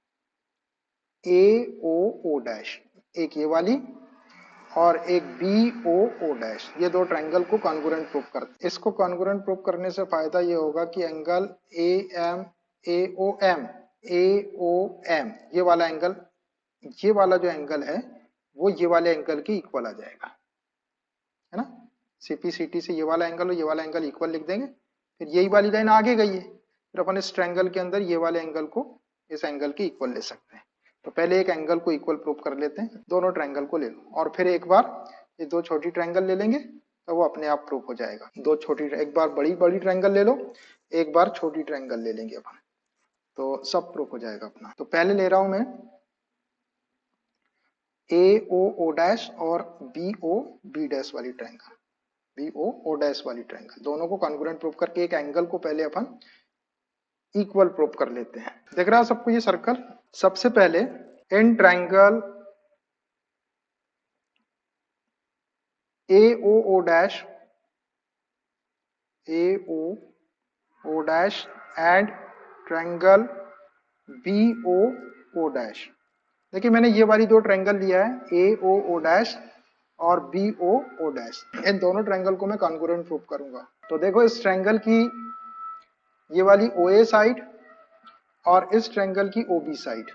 ए ओ ओ डैश, एक ये वाली और एक बी ओ ओ डैश, ये दो ट्रायंगल को कॉन्ग्रुएंट प्रूफ करते हैं। इसको कॉन्ग्रुएंट प्रूफ करने से फायदा ये होगा कि angle A M, A O M, A O M, ये वाला एंगल, ये वाला जो एंगल है वो ये वाले एंगल के इक्वल आ जाएगा, है ना। सीपीसीटी से ये वाला एंगल और ये वाला एंगल इक्वल लिख देंगे, फिर यही वाली लाइन आगे गई है, फिर अपन इस ट्रायंगल के अंदर ये वाले एंगल को इस एंगल के इक्वल ले सकते हैं। तो पहले एक एंगल को इक्वल प्रूफ कर लेते हैं, दोनों ट्रायंगल को ले लो और फिर एक बार ये दो छोटी ट्रायंगल ले लेंगे तो वो अपने आप प्रूफ हो जाएगा। दो छोटी, एक बार बड़ी बड़ी ट्रायंगल ले लो, एक बार छोटी ट्रायंगल ले लेंगे अपन, तो सब प्रूफ हो जाएगा अपना। तो पहले ले रहा हूं मैं ए ओ ओ डैश और बी ओ बी डैश वाली triangle, B O O dash वाली ट्रायंगल, दोनों को कॉन्ग्रुएंट प्रूफ करके एक एंगल को पहले अपन इक्वल प्रूफ कर लेते हैं। देख रहा है सबको ये सर्कल। सबसे पहले in triangle A O O dash, A O O dash and triangle B O O dash. देखिए मैंने ये वाली दो ट्रायंगल लिया है, ए ओ ओ डैश और बी ओ ओ डैश, इन दोनों ट्रायंगल को मैं कॉन्ग्रुएंट प्रूफ करूंगा। तो देखो इस ट्रायंगल की ये वाली ओ ए साइड और इस ट्रायंगल की ओ बी साइड,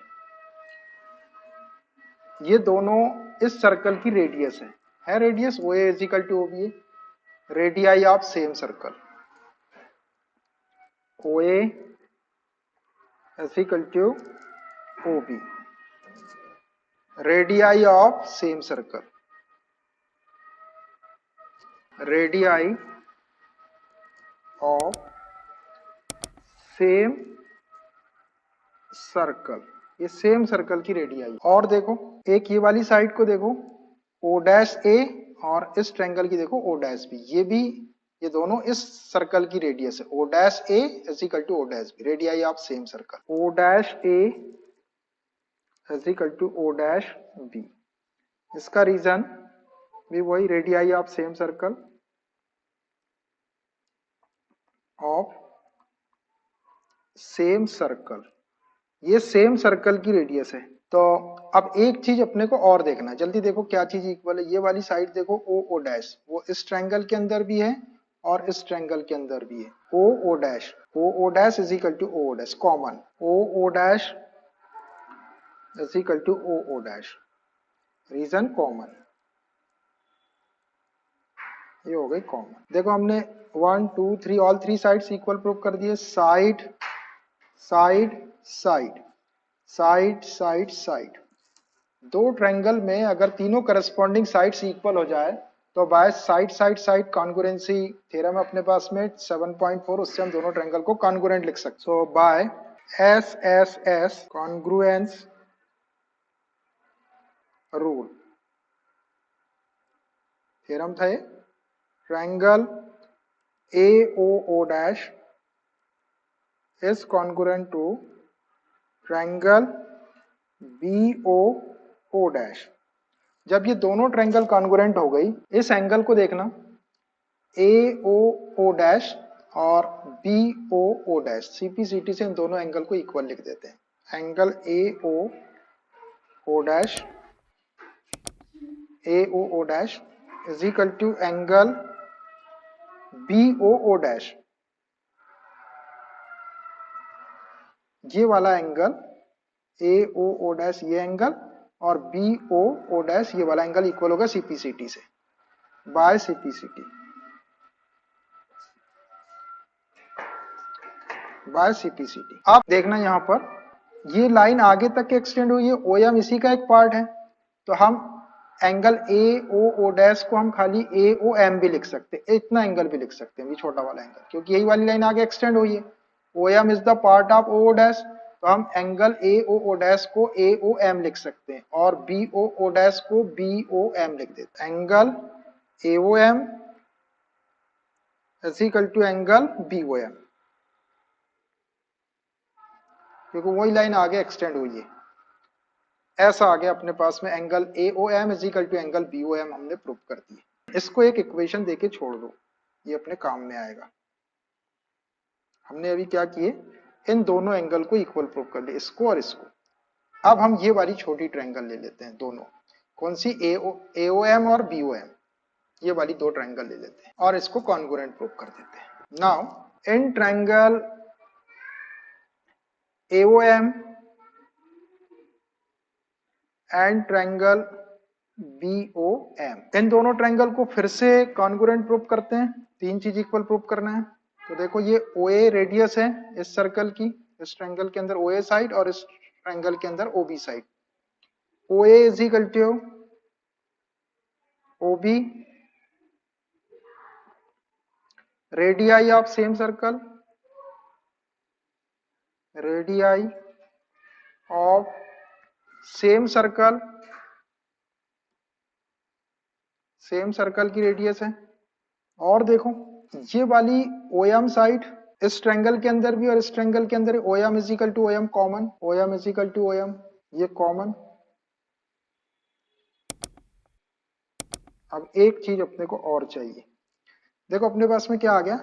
ये दोनों इस सर्कल की रेडियस है radius O A is equal to O B A, radii of same circle, O A is equal to O B, radii of same circle, radii of same circle, ये सेम सर्कल की रेडियाई। और देखो एक ये वाली साइड को देखो ओ डैश ए और इस ट्रायंगल की देखो ओ डैश बी, ये भी, ये दोनों इस सर्कल की रेडियस है, O dash A is equal to O dash B, radii of same circle, O dash A is equal to O dash B. इसका रीजन भी वही, radii of same circle of same circle, ये सेम सर्कल की रेडियस है। तो अब एक चीज अपने को और देखना है, जल्दी देखो क्या चीज इक्वल है। ये वाली साइड देखो ओ ओ डैश, वो इस ट्रायंगल के अंदर भी है और इस ट्रायंगल के अंदर भी है, O O dash, O O dash is equal to O dash, common O O dash is equal to O O dash, reason common, ये हो गई कॉमन। देखो हमने 1 2 3 all three sides equal proof कर दिए, side side side, side side side. दो ट्रायंगल में अगर तीनों करस्पॉन्डिंग साइड्स इक्वल हो जाए तो by side side side congruency theorem अपने पास में 7.4, उससे हम दोनों ट्रायंगल को कॉन्ग्रुएंट लिख सकते। So by S S S congruence rule theorem था ये, triangle A O O dash is congruent to triangle BO O dash। जब ये दोनों ट्रायंगल कॉन्ग्रुएंट हो गई, इस एंगल को देखना AO O डैश और BO O डैश, CPCT से इन दोनों एंगल को इक्वल लिख देते हैं। Angle AO O dash, AO O dash is equal to angle BO O dash, ये वाला angle A O O dash ये एंगल और बी ओ ओ डैश ये वाला एंगल इक्वल होगा सीपीसीटी से, बाय सीपीसीटी। By CPCT. आप देखना यहाँ पर ये लाइन आगे तक एक्सटेंड हुई है, ओएम इसी का एक पार्ट है, तो हम angle A O O dash को हम खाली ए ओ एम भी लिख सकते हैं, इतना एंगल भी लिख सकते हैं, ये छोटा वाला एंगल, क्योंकि यही वाली लाइन आगे एक्सटेंड हुई है। O M is the part of O dash, तो हम एंगल ए ओ डैश को ए ओ एम लिख सकते हैं और बी ओ डैश को बी ओ एम लिख देते हैं। Angle A O M is equal to angle B O M, क्योंकि वही लाइन आगे एक्सटेंड हुई है। ऐसा आ गया अपने पास में angle A O M is equal to angle B O M, हमने प्रूव कर दिया। इसको एक इक्वेशन देके छोड़ दो, ये अपने काम में आएगा। हमने अभी क्या किए, इन दोनों एंगल को इक्वल प्रूव कर लिया, इसको और इसको। अब हम ये वाली छोटी ट्रायंगल ले लेते हैं दोनों, कौन सी, ए ओ एम और बी ओ एम, ये वाली दो ट्रायंगल ले लेते हैं और इसको कॉन्ग्रुएंट प्रूव कर देते हैं। Now in triangle A O M and triangle BOM, इन दोनों ट्रायंगल को फिर से कॉन्ग्रुएंट प्रूव करते हैं, तीन चीज इक्वल प्रूव करना है। तो देखो ये OA रेडियस है इस सर्कल की, इस ट्रायंगल के अंदर OA साइड और इस ट्रायंगल के अंदर OB side. OA is equal to OB, radii of same circle, radii of same circle, same circle की रेडियस है। और देखो ये वाली OM साइड इस ट्रायंगल के अंदर भी और इस ट्रायंगल के अंदर OM is equal to OM common, OM is equal to OM, ये कॉमन। अब एक चीज अपने को और चाहिए, देखो अपने पास में क्या आ गया,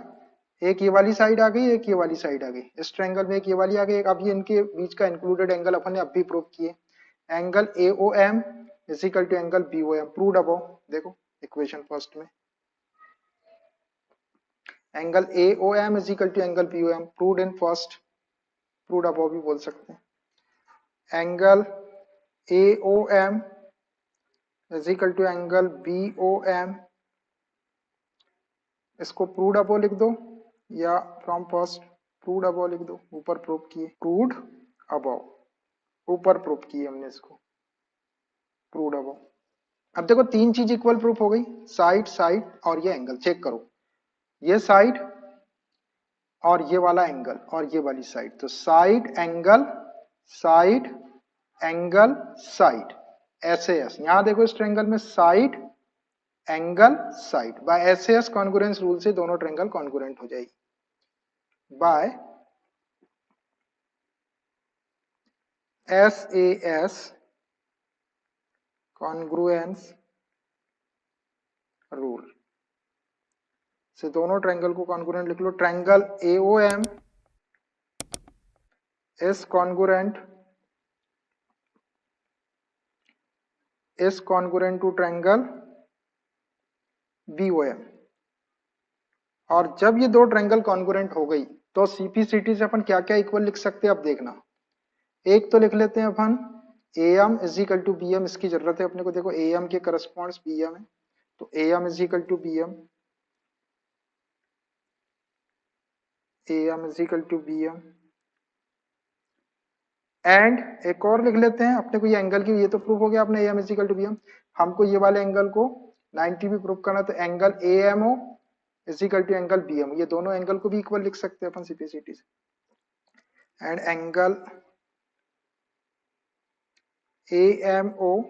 एक ये वाली साइड आ गई, एक ये वाली साइड आ गई, इस ट्रायंगल में एक ये वाली आ गई, अब ये इनके बीच का इंक्लूडेड एंगल अपन ने अब भी प्रूव किए, angle AOM is equal to angle BOM, proved above. देखो इक्वेशन फर्स्ट में angle AOM is equal to angle BOM, proved in first, proved above भी बोल सकते हैं। Angle AOM is equal to angle BOM, इसको प्रूव्ड अबव लिख दो या फ्रॉम फर्स्ट, प्रूव्ड अबव लिख दो, ऊपर प्रूव किए, प्रूव्ड अबव, ऊपर प्रूव किए हमने इसको, प्रूव्ड अबव। अब देखो तीन चीज इक्वल प्रूफ हो गई, साइड साइड और ये एंगल, चेक करो ये साइड और ये वाला एंगल और ये वाली साइड, तो side angle side angle side, ऐसे एस, यहां देखो इस ट्रायंगल में side angle side, by SAS congruence rule से दोनों ट्रायंगल कॉन्ग्रुएंट हो जाएगी, बाय SAS कॉन्ग्रुएंस रूल से दोनों ट्रायंगल को कॉन्ग्रुएंट लिख लो। Triangle AOM is congruent to triangle BOM, और जब ये दो ट्रायंगल कॉन्ग्रुएंट हो गई तो CPCT से अपन क्या क्या इक्वल लिख सकते हैं, अब देखना। एक तो लिख लेते हैं अपन AM is equal to BM, इसकी जरूरत है अपने को, देखो AM के करस्पॉन्ड्स BM है, तो AM is equal to BM, AM is equal to BM। And एक और लिख लेते हैं अपने को, ये एंगल की ये तो प्रूफ हो गया अपने AM is equal to BM, हमको ये वाले एंगल को 90 भी प्रूफ करना, तो angle AMO is equal to angle BMO, ये दोनों एंगल को भी इक्वल लिख सकते हैं अपन CPCT से। And angle AMO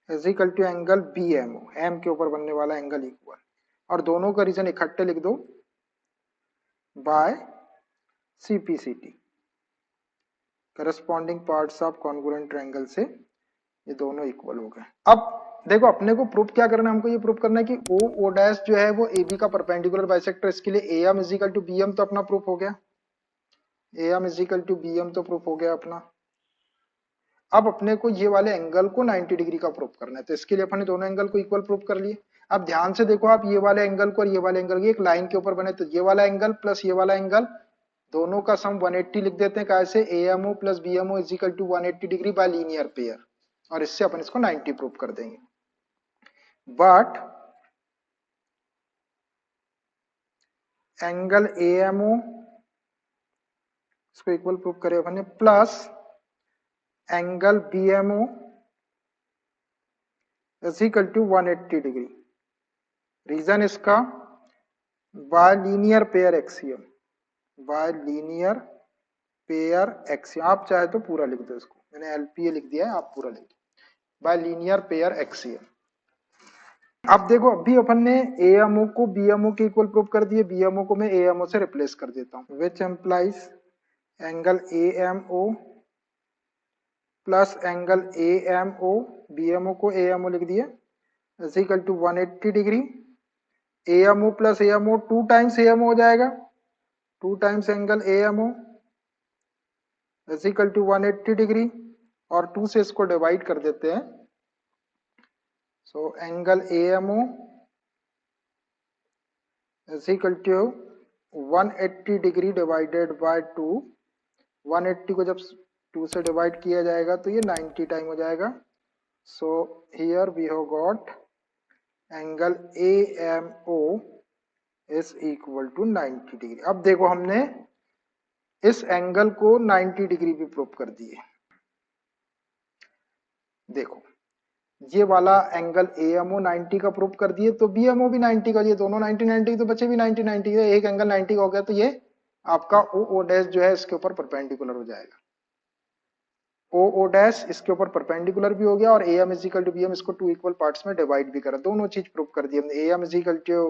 is equal to angle BMO, M के ऊपर बनने वाला एंगल इक्वल, और दोनों का रीजन इकट्ठे लिख दो by CPCT, corresponding parts of congruent triangle से ये दोनों इक्वल हो गए। अब देखो अपने को प्रूफ क्या करना है, हमको ये प्रूफ करना है कि ओ डैश जो है वो AB का परपेंडिकुलर बाइसेक्टर, इसके लिए AM is equal to BM तो अपना प्रूफ हो गया, AM is equal to BM तो प्रूफ हो गया अपना। अब अपने को ये वाले एंगल को 90 डिग्री का प्रूफ करना है, तो इसके लिए अपने दोनों एंगल को इक्वल प्रूफ कर लिए। अब ध्यान से देखो आप, ये वाले एंगल को और ये वाले एंगल एक लाइन के ऊपर बने, तो ये वाला एंगल प्लस ये वाला एंगल दोनों का सम 180 लिख देते हैं, कैसे AMO plus BMO is equal to 180 degree by linear pair, और इससे अपन इसको 90 प्रूफ कर देंगे। बट एंगल AMO इसको इक्वल प्रूव करे अपन ने, plus angle BMO is equal to 180 degree. Reason इसका by linear pair axiom, by linear pair axiom. आप चाहे तो पूरा लिख दो इसको, मैंने LPA लिख दिया है, आप पूरा लिख दो, बायलीनियर पेयर एक्सियम। अब देखो अभी अपन ने AMO को BMO के इक्वल प्रूव कर दिए, BMO को मैं AMO से रिप्लेस कर देता हूं, which implies angle AMO plus angle AMO, BMO को AMO लिख दिया, is equal to 180 degree. AMO plus AMO 2 times AMO हो जाएगा, 2 times angle AMO is equal to 180 degree, और 2 से इसको डिवाइड कर देते हैं। So angle AMO is equal to 180 degree divided by 2। 180 को जब 2 से डिवाइड किया जाएगा तो ये 90 टाइम हो जाएगा। So here we have got angle AMO is equal to 90 degree. अब देखो हमने इस एंगल को 90 डिग्री भी प्रूव कर दिए। देखो ये वाला एंगल AMO 90 का प्रूव कर दिए, तो BMO भी 90 का, ये दोनों 90 90 तो बचे भी 90 90 का, एक एंगल 90 का हो गया, तो ये आपका OO डैश जो है इसके ऊपर परपेंडिकुलर हो जाएगा। OO डैश इसके ऊपर परपेंडिकुलर भी हो गया, और AM is equal to BM, इसको 2 इक्वल पार्ट्स में डिवाइड भी करा, दोनों चीज प्रूव कर दी हमने। AM is equal to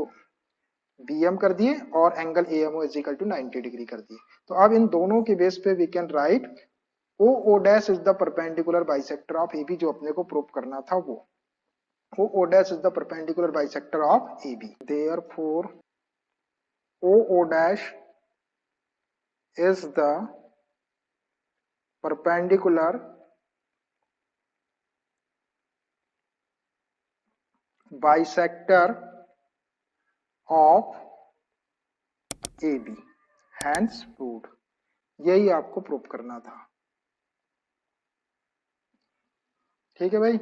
BM कर दिए और angle AMO is equal to 90 degree कर दिए। तो अब इन दोनों के बेस पे we can write OO dash is the perpendicular bisector of AB, जो अपने को प्रूव करना था वो। OO dash is the perpendicular bisector of AB. Therefore, OO dash is the perpendicular bisector of AB. Hence proved. यही आपको प्रूव करना था। ठीक है भाई।